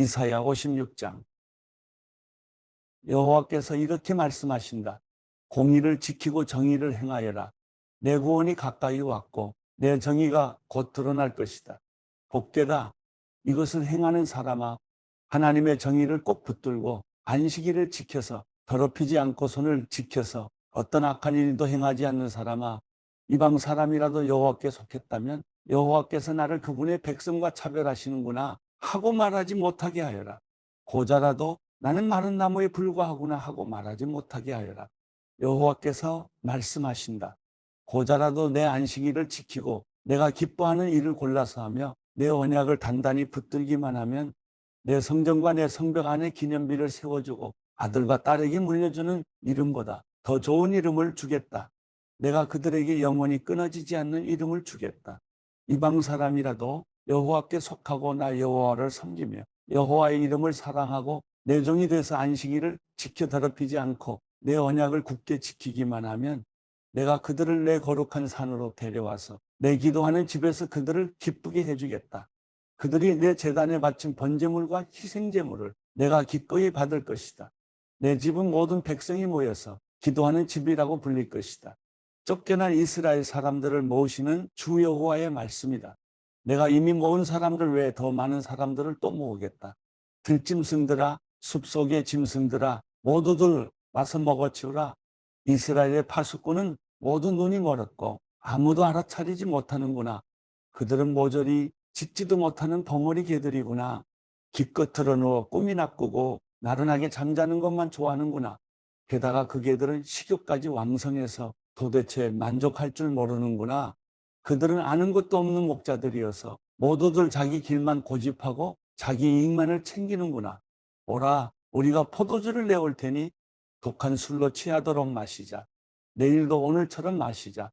이사야 56장. 여호와께서 이렇게 말씀하신다. 공의를 지키고 정의를 행하여라. 내 구원이 가까이 왔고 내 정의가 곧 드러날 것이다. 복되다. 이것을 행하는 사람아, 하나님의 정의를 꼭 붙들고 안식일을 지켜서 더럽히지 않고 손을 지켜서 어떤 악한 일도 행하지 않는 사람아, 이방 사람이라도 여호와께 속했다면 여호와께서 나를 그분의 백성과 차별하시는구나 하고 말하지 못하게 하여라. 고자라도 나는 마른 나무에 불과하구나 하고 말하지 못하게 하여라. 여호와께서 말씀하신다. 고자라도 내 안식일을 지키고 내가 기뻐하는 일을 골라서 하며 내 언약을 단단히 붙들기만 하면 내 성전과 내 성벽 안에 기념비를 세워주고 아들과 딸에게 물려주는 이름보다 더 좋은 이름을 주겠다. 내가 그들에게 영원히 끊어지지 않는 이름을 주겠다. 이방 사람이라도 여호와께 속하고 나 여호와를 섬기며 여호와의 이름을 사랑하고 내 종이 돼서 안식일을 지켜 더럽히지 않고 내 언약을 굳게 지키기만 하면 내가 그들을 내 거룩한 산으로 데려와서 내 기도하는 집에서 그들을 기쁘게 해주겠다. 그들이 내 제단에 바친 번제물과 희생제물을 내가 기꺼이 받을 것이다. 내 집은 모든 백성이 모여서 기도하는 집이라고 불릴 것이다. 쫓겨난 이스라엘 사람들을 모으시는 주 여호와의 말씀이다. 내가 이미 모은 사람들 외에 더 많은 사람들을 또 모으겠다. 들짐승들아, 숲속의 짐승들아, 모두들 와서 먹어치우라. 이스라엘의 파수꾼은 모두 눈이 멀었고 아무도 알아차리지 못하는구나. 그들은 모조리 짖지도 못하는 벙어리 개들이구나. 기껏 누워 꿈이나 꾸고 나른하게 잠자는 것만 좋아하는구나. 게다가 그 개들은 식욕까지 왕성해서 도대체 만족할 줄 모르는구나. 그들은 아는 것도 없는 목자들이어서 모두들 자기 길만 고집하고 자기 이익만을 챙기는구나. 오라, 우리가 포도주를 내올 테니 독한 술로 취하도록 마시자. 내일도 오늘처럼 마시자.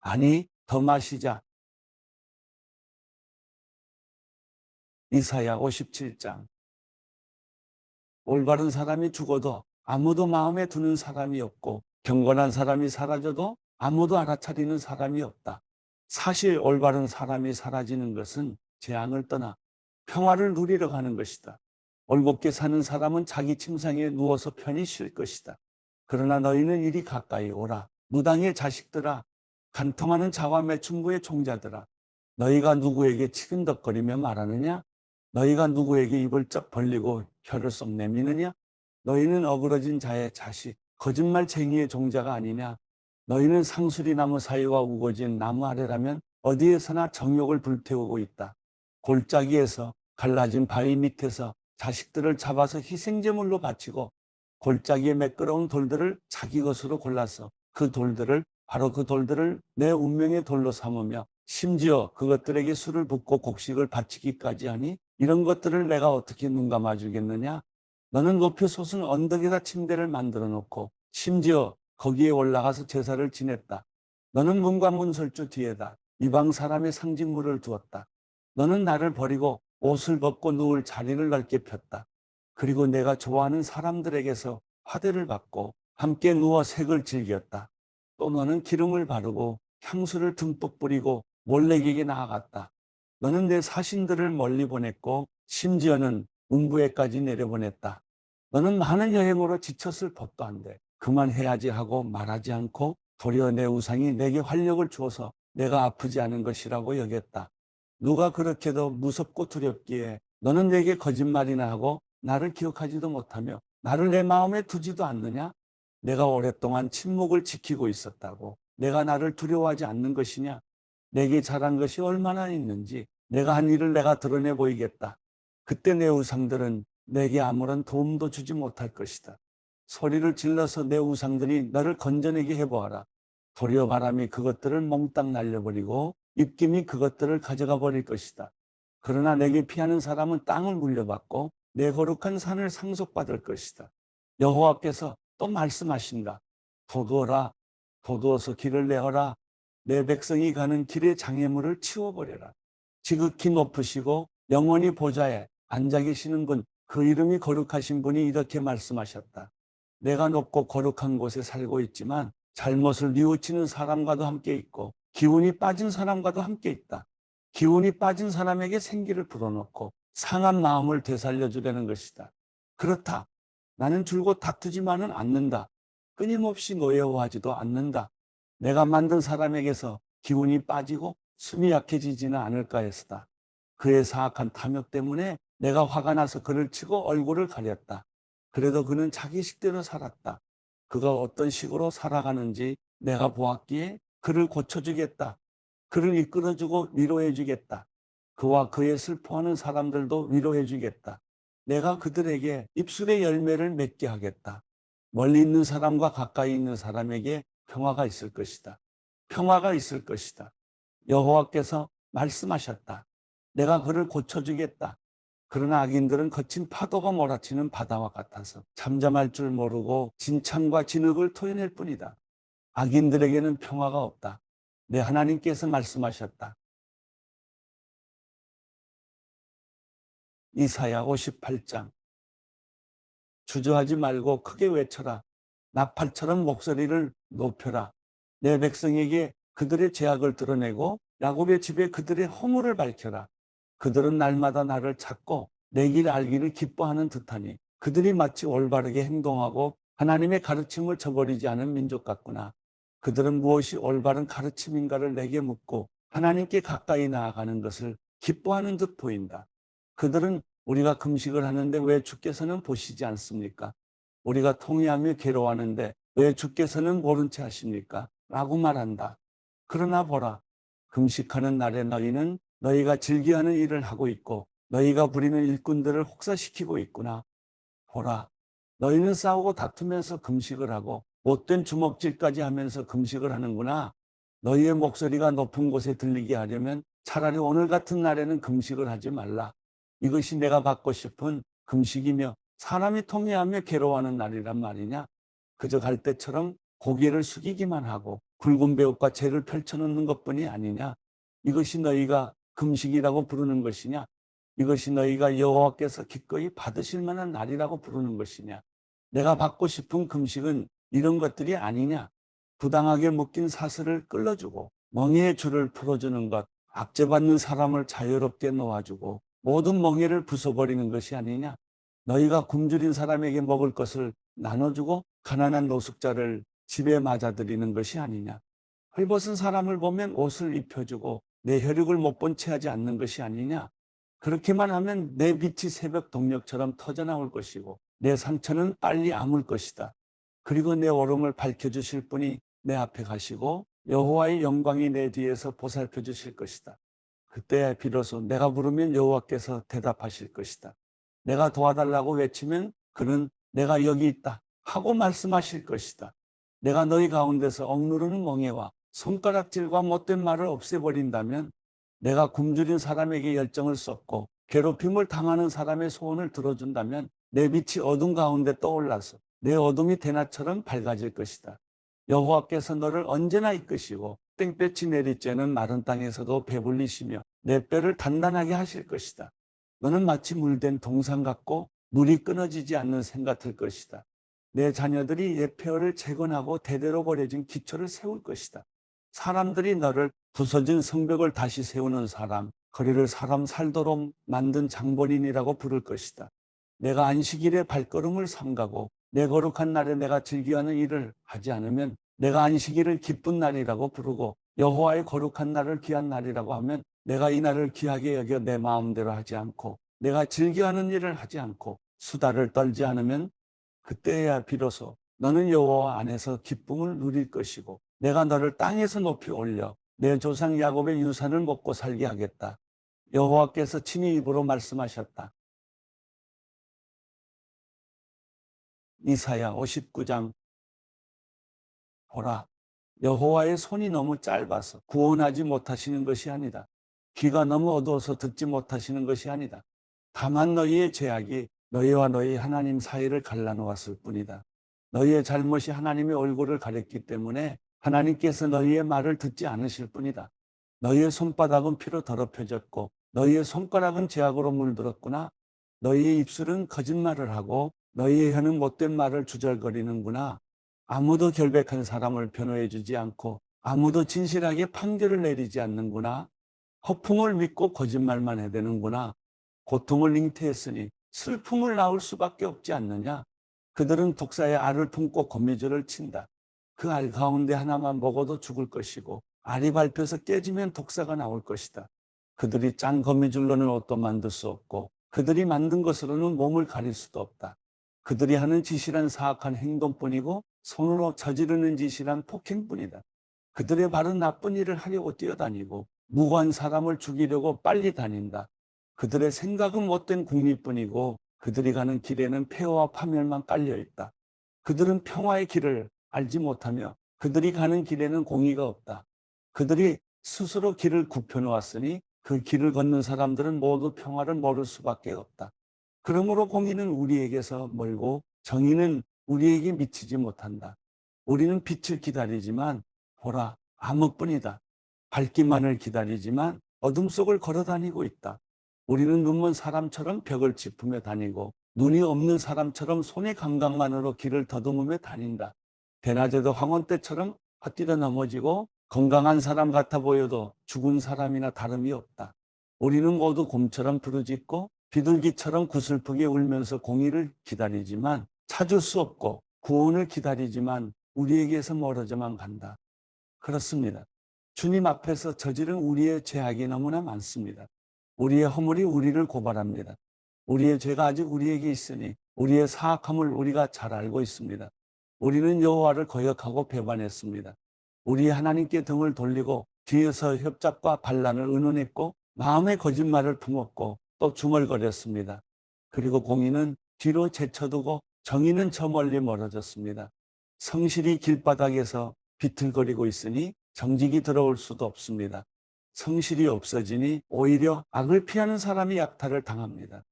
아니, 더 마시자. 이사야 57장. 올바른 사람이 죽어도 아무도 마음에 두는 사람이 없고 경건한 사람이 사라져도 아무도 알아차리는 사람이 없다. 사실 올바른 사람이 사라지는 것은 재앙을 떠나 평화를 누리러 가는 것이다. 올곧게 사는 사람은 자기 침상에 누워서 편히 쉴 것이다. 그러나 너희는 이리 가까이 오라. 무당의 자식들아, 간통하는 자와 매춘부의 종자들아, 너희가 누구에게 치근덕거리며 말하느냐? 너희가 누구에게 입을 쩍 벌리고 혀를 쏙 내미느냐? 너희는 어그러진 자의 자식, 거짓말쟁이의 종자가 아니냐? 너희는 상수리나무 사이와 우거진 나무 아래라면 어디에서나 정욕을 불태우고 있다. 골짜기에서 갈라진 바위 밑에서 자식들을 잡아서 희생제물로 바치고 골짜기에 매끄러운 돌들을 자기 것으로 골라서 바로 그 돌들을 내 운명의 돌로 삼으며 심지어 그것들에게 술을 붓고 곡식을 바치기까지 하니 이런 것들을 내가 어떻게 눈 감아주겠느냐? 너는 높이 솟은 언덕에다 침대를 만들어 놓고 심지어 거기에 올라가서 제사를 지냈다. 너는 문과 문설주 뒤에다 이방 사람의 상징물을 두었다. 너는 나를 버리고 옷을 벗고 누울 자리를 넓게 폈다. 그리고 내가 좋아하는 사람들에게서 화대를 받고 함께 누워 색을 즐겼다. 또 너는 기름을 바르고 향수를 듬뿍 뿌리고 몰래에게 나아갔다. 너는 내 사신들을 멀리 보냈고 심지어는 음부에까지 내려보냈다. 너는 많은 여행으로 지쳤을 법도 한데 그만해야지 하고 말하지 않고 도리어 내 우상이 내게 활력을 주어서 내가 아프지 않은 것이라고 여겼다. 누가 그렇게도 무섭고 두렵기에 너는 내게 거짓말이나 하고 나를 기억하지도 못하며 나를 내 마음에 두지도 않느냐? 내가 오랫동안 침묵을 지키고 있었다고 내가 나를 두려워하지 않는 것이냐? 내게 잘한 것이 얼마나 있는지 내가 한 일을 내가 드러내 보이겠다. 그때 내 우상들은 내게 아무런 도움도 주지 못할 것이다. 소리를 질러서 내 우상들이 너를 건져내게 해보아라. 도리어 바람이 그것들을 몽땅 날려버리고 입김이 그것들을 가져가 버릴 것이다. 그러나 내게 피하는 사람은 땅을 물려받고 내 거룩한 산을 상속받을 것이다. 여호와께서 또 말씀하신다. 도두어라. 도두어서 길을 내어라. 내 백성이 가는 길의 장애물을 치워버려라. 지극히 높으시고 영원히 보좌에 앉아 계시는 분, 그 이름이 거룩하신 분이 이렇게 말씀하셨다. 내가 높고 거룩한 곳에 살고 있지만 잘못을 뉘우치는 사람과도 함께 있고 기운이 빠진 사람과도 함께 있다. 기운이 빠진 사람에게 생기를 불어넣고 상한 마음을 되살려 주려는 것이다. 그렇다. 나는 줄곧 다투지만은 않는다. 끊임없이 노여워하지도 않는다. 내가 만든 사람에게서 기운이 빠지고 숨이 약해지지는 않을까 해서다. 그의 사악한 탐욕 때문에 내가 화가 나서 그를 치고 얼굴을 가렸다. 그래도 그는 자기 식대로 살았다. 그가 어떤 식으로 살아가는지 내가 보았기에 그를 고쳐주겠다. 그를 이끌어주고 위로해주겠다. 그와 그의 슬퍼하는 사람들도 위로해주겠다. 내가 그들에게 입술의 열매를 맺게 하겠다. 멀리 있는 사람과 가까이 있는 사람에게 평화가 있을 것이다. 평화가 있을 것이다. 여호와께서 말씀하셨다. 내가 그를 고쳐주겠다. 그러나 악인들은 거친 파도가 몰아치는 바다와 같아서 잠잠할 줄 모르고 진창과 진흙을 토해낼 뿐이다. 악인들에게는 평화가 없다. 내 하나님께서 말씀하셨다. 이사야 58장. 주저하지 말고 크게 외쳐라. 나팔처럼 목소리를 높여라. 내 백성에게 그들의 죄악을 드러내고 야곱의 집에 그들의 허물을 밝혀라. 그들은 날마다 나를 찾고 내 길 알기를 기뻐하는 듯하니 그들이 마치 올바르게 행동하고 하나님의 가르침을 저버리지 않은 민족 같구나. 그들은 무엇이 올바른 가르침인가를 내게 묻고 하나님께 가까이 나아가는 것을 기뻐하는 듯 보인다. 그들은 우리가 금식을 하는데 왜 주께서는 보시지 않습니까? 우리가 통회하며 괴로워하는데 왜 주께서는 모른 채 하십니까? 라고 말한다. 그러나 보라, 금식하는 날에 너희는 너희가 즐겨하는 일을 하고 있고 너희가 부리는 일꾼들을 혹사시키고 있구나. 보라, 너희는 싸우고 다투면서 금식을 하고 못된 주먹질까지 하면서 금식을 하는구나. 너희의 목소리가 높은 곳에 들리게 하려면 차라리 오늘 같은 날에는 금식을 하지 말라. 이것이 내가 받고 싶은 금식이며 사람이 통회하며 괴로워하는 날이란 말이냐. 그저 갈 때처럼 고개를 숙이기만 하고 굵은 배옷과 재를 펼쳐놓는 것뿐이 아니냐. 이것이 너희가 금식이라고 부르는 것이냐. 이것이 너희가 여호와께서 기꺼이 받으실 만한 날이라고 부르는 것이냐. 내가 받고 싶은 금식은 이런 것들이 아니냐. 부당하게 묶인 사슬을 끌어주고 멍에의 줄을 풀어주는 것, 압제받는 사람을 자유롭게 놓아주고 모든 멍에를 부숴버리는 것이 아니냐. 너희가 굶주린 사람에게 먹을 것을 나눠주고 가난한 노숙자를 집에 맞아들이는 것이 아니냐. 헐벗은 사람을 보면 옷을 입혀주고 내 혈육을 못 본 채 하지 않는 것이 아니냐. 그렇게만 하면 내 빛이 새벽 동력처럼 터져나올 것이고 내 상처는 빨리 아물 것이다. 그리고 내 오름을 밝혀주실 분이 내 앞에 가시고 여호와의 영광이 내 뒤에서 보살펴 주실 것이다. 그때 비로소 내가 부르면 여호와께서 대답하실 것이다. 내가 도와달라고 외치면 그는 내가 여기 있다 하고 말씀하실 것이다. 내가 너희 가운데서 억누르는 멍에와 손가락질과 못된 말을 없애버린다면 내가 굶주린 사람에게 열정을 쏟고 괴롭힘을 당하는 사람의 소원을 들어준다면 내 빛이 어둠 가운데 떠올라서 내 어둠이 대낮처럼 밝아질 것이다. 여호와께서 너를 언제나 이끄시고 땡볕이 내리쬐는 마른 땅에서도 배불리시며 내 뼈를 단단하게 하실 것이다. 너는 마치 물된 동상 같고 물이 끊어지지 않는 샘 같을 것이다. 내 자녀들이 옛 폐허를 재건하고 대대로 버려진 기초를 세울 것이다. 사람들이 너를 부서진 성벽을 다시 세우는 사람, 거리를 사람 살도록 만든 장본인이라고 부를 것이다. 내가 안식일에 발걸음을 삼가고 내 거룩한 날에 내가 즐겨하는 일을 하지 않으면 내가 안식일을 기쁜 날이라고 부르고 여호와의 거룩한 날을 귀한 날이라고 하면 내가 이 날을 귀하게 여겨 내 마음대로 하지 않고 내가 즐겨하는 일을 하지 않고 수다를 떨지 않으면 그때야 비로소 너는 여호와 안에서 기쁨을 누릴 것이고 내가 너를 땅에서 높이 올려 내 조상 야곱의 유산을 먹고 살게 하겠다. 여호와께서 친히 입으로 말씀하셨다. 이사야 59장. 보라, 여호와의 손이 너무 짧아서 구원하지 못하시는 것이 아니다. 귀가 너무 어두워서 듣지 못하시는 것이 아니다. 다만 너희의 죄악이 너희와 너희 하나님 사이를 갈라놓았을 뿐이다. 너희의 잘못이 하나님의 얼굴을 가렸기 때문에 하나님께서 너희의 말을 듣지 않으실 뿐이다. 너희의 손바닥은 피로 더럽혀졌고 너희의 손가락은 죄악으로 물들었구나. 너희의 입술은 거짓말을 하고 너희의 혀는 못된 말을 주절거리는구나. 아무도 결백한 사람을 변호해 주지 않고 아무도 진실하게 판결을 내리지 않는구나. 허풍을 믿고 거짓말만 해대는구나. 고통을 잉태했으니 슬픔을 낳을 수밖에 없지 않느냐. 그들은 독사의 알을 품고 거미줄을 친다. 그 알 가운데 하나만 먹어도 죽을 것이고 알이 밟혀서 깨지면 독사가 나올 것이다. 그들이 짠 거미줄로는 옷도 만들 수 없고 그들이 만든 것으로는 몸을 가릴 수도 없다. 그들이 하는 짓이란 사악한 행동뿐이고 손으로 저지르는 짓이란 폭행뿐이다. 그들의 발은 나쁜 일을 하려고 뛰어다니고 무고한 사람을 죽이려고 빨리 다닌다. 그들의 생각은 못된 궁리뿐이고 그들이 가는 길에는 폐허와 파멸만 깔려있다. 그들은 평화의 길을 알지 못하며 그들이 가는 길에는 공의가 없다. 그들이 스스로 길을 굽혀놓았으니 그 길을 걷는 사람들은 모두 평화를 모를 수밖에 없다. 그러므로 공의는 우리에게서 멀고 정의는 우리에게 미치지 못한다. 우리는 빛을 기다리지만 보라, 암흑뿐이다. 밝기만을 기다리지만 어둠 속을 걸어 다니고 있다. 우리는 눈먼 사람처럼 벽을 짚으며 다니고 눈이 없는 사람처럼 손의 감각만으로 길을 더듬으며 다닌다. 대낮에도 황혼 때처럼 헛디뎌 넘어지고 건강한 사람 같아 보여도 죽은 사람이나 다름이 없다. 우리는 모두 곰처럼 부르짖고 비둘기처럼 구슬프게 울면서 공의를 기다리지만 찾을 수 없고 구원을 기다리지만 우리에게서 멀어져만 간다. 그렇습니다. 주님 앞에서 저지른 우리의 죄악이 너무나 많습니다. 우리의 허물이 우리를 고발합니다. 우리의 죄가 아직 우리에게 있으니 우리의 사악함을 우리가 잘 알고 있습니다. 우리는 여호와를 거역하고 배반했습니다. 우리 하나님께 등을 돌리고 뒤에서 협잡과 반란을 의논했고 마음에 거짓말을 품었고 또 중얼거렸습니다. 그리고 공의는 뒤로 제쳐두고 정의는 저 멀리 멀어졌습니다. 성실이 길바닥에서 비틀거리고 있으니 정직이 들어올 수도 없습니다. 성실이 없어지니 오히려 악을 피하는 사람이 약탈을 당합니다.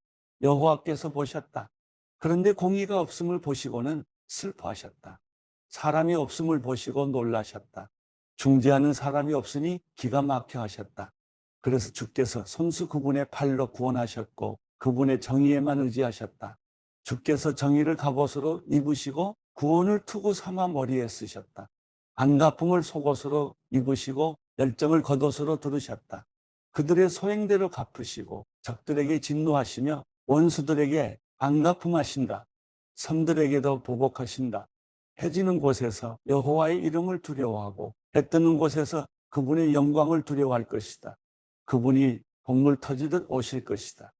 여호와께서 보셨다. 그런데 공의가 없음을 보시고는 슬퍼하셨다. 사람이 없음을 보시고 놀라셨다. 중재하는 사람이 없으니 기가 막혀 하셨다. 그래서 주께서 손수 그분의 팔로 구원하셨고 그분의 정의에만 의지하셨다. 주께서 정의를 갑옷으로 입으시고 구원을 투구 삼아 머리에 쓰셨다. 안가품을 속옷으로 입으시고 열정을 겉옷으로 두르셨다. 그들의 소행대로 갚으시고 적들에게 진노하시며 원수들에게 안가품하신다. 섬들에게도 보복하신다. 해 지는 곳에서 여호와의 이름을 두려워하고 해 뜨는 곳에서 그분의 영광을 두려워할 것이다. 그분이 곡물 터지듯 오실 것이다.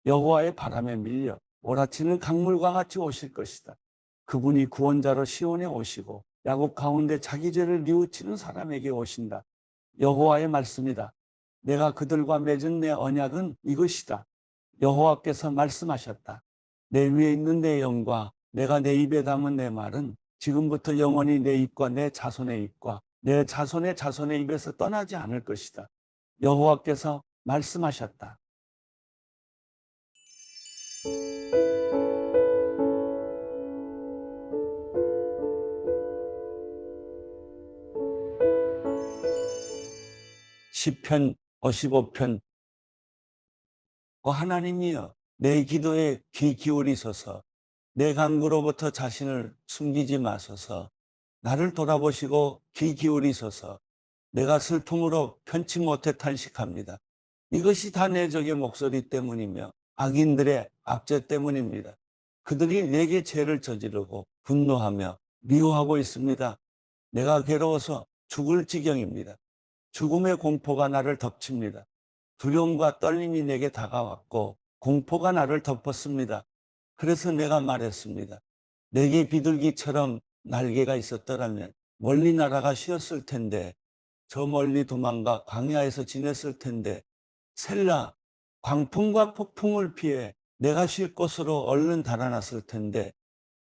여호와의 바람에 밀려 몰아치는 강물과 같이 오실 것이다. 그분이 구원자로 시온에 오시고 야곱 가운데 자기 죄를 뉘우치는 사람에게 오신다. 여호와의 말씀이다. 내가 그들과 맺은 내 언약은 이것이다. 여호와께서 말씀하셨다. 내 위에 있는 내 영과 내가 내 입에 담은 내 말은 지금부터 영원히 내 입과 내 자손의 입과 내 자손의 자손의 입에서 떠나지 않을 것이다. 여호와께서 말씀하셨다. 시편 55편. 하나님이여, 내 기도에 귀 기울이소서. 내 간구로부터 자신을 숨기지 마소서. 나를 돌아보시고 귀 기울이소서. 내가 슬픔으로 편치 못해 탄식합니다. 이것이 다 내 적의 목소리 때문이며 악인들의 압제 때문입니다. 그들이 내게 죄를 저지르고 분노하며 미워하고 있습니다. 내가 괴로워서 죽을 지경입니다. 죽음의 공포가 나를 덮칩니다. 두려움과 떨림이 내게 다가왔고 공포가 나를 덮었습니다. 그래서 내가 말했습니다. 내게 비둘기처럼 날개가 있었더라면 멀리 날아가 쉬었을 텐데, 저 멀리 도망가 광야에서 지냈을 텐데, 셀라, 광풍과 폭풍을 피해 내가 쉴 곳으로 얼른 달아났을 텐데,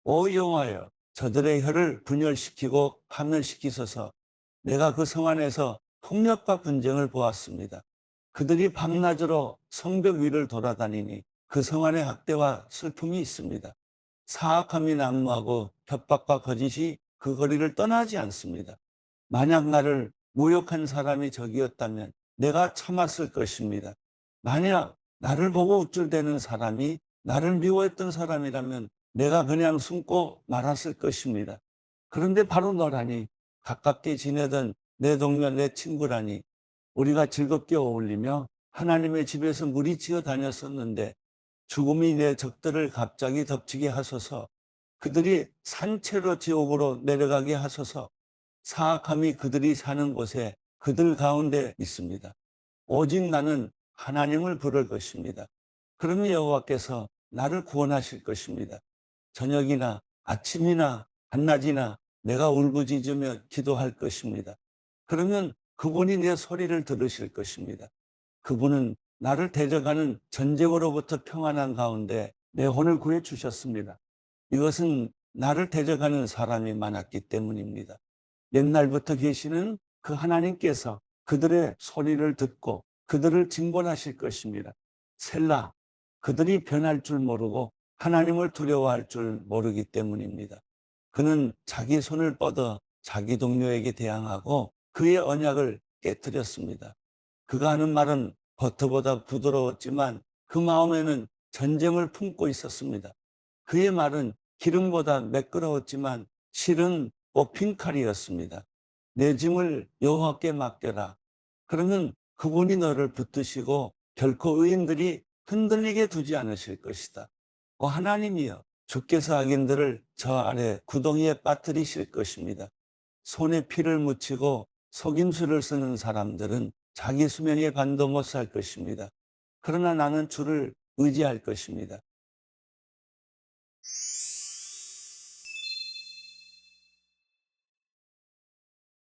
오 여호와여, 저들의 혀를 분열시키고 파멸시키소서. 내가 그 성 안에서 폭력과 분쟁을 보았습니다. 그들이 밤낮으로 성벽 위를 돌아다니니 그 성 안에 학대와 슬픔이 있습니다. 사악함이 난무하고 협박과 거짓이 그 거리를 떠나지 않습니다. 만약 나를 모욕한 사람이 적이었다면 내가 참았을 것입니다. 만약 나를 보고 우쭐대는 사람이 나를 미워했던 사람이라면 내가 그냥 숨고 말았을 것입니다. 그런데 바로 너라니, 가깝게 지내던 내 동료, 내 친구라니, 우리가 즐겁게 어울리며 하나님의 집에서 무리지어 다녔었는데 죽음이 내 적들을 갑자기 덮치게 하소서. 그들이 산채로 지옥으로 내려가게 하소서. 사악함이 그들이 사는 곳에 그들 가운데 있습니다. 오직 나는 하나님을 부를 것입니다. 그러면 여호와께서 나를 구원하실 것입니다. 저녁이나 아침이나 한낮이나 내가 울부짖으며 기도할 것입니다. 그러면 그분이 내 소리를 들으실 것입니다. 그분은 나를 데려가는 전쟁으로부터 평안한 가운데 내 혼을 구해 주셨습니다. 이것은 나를 데려가는 사람이 많았기 때문입니다. 옛날부터 계시는 그 하나님께서 그들의 소리를 듣고 그들을 징벌하실 것입니다. 셀라, 그들이 변할 줄 모르고 하나님을 두려워할 줄 모르기 때문입니다. 그는 자기 손을 뻗어 자기 동료에게 대항하고 그의 언약을 깨뜨렸습니다. 그가 하는 말은 버터보다 부드러웠지만 그 마음에는 전쟁을 품고 있었습니다. 그의 말은 기름보다 매끄러웠지만 실은 뽑힌 칼이었습니다. 내 짐을 여호와께 맡겨라. 그러면 그분이 너를 붙드시고 결코 의인들이 흔들리게 두지 않으실 것이다. 하나님이여, 주께서 악인들을 저 아래 구덩이에 빠뜨리실 것입니다. 손에 피를 묻히고 속임수를 쓰는 사람들은 자기 수명의 반도 못 살 것입니다. 그러나 나는 주를 의지할 것입니다.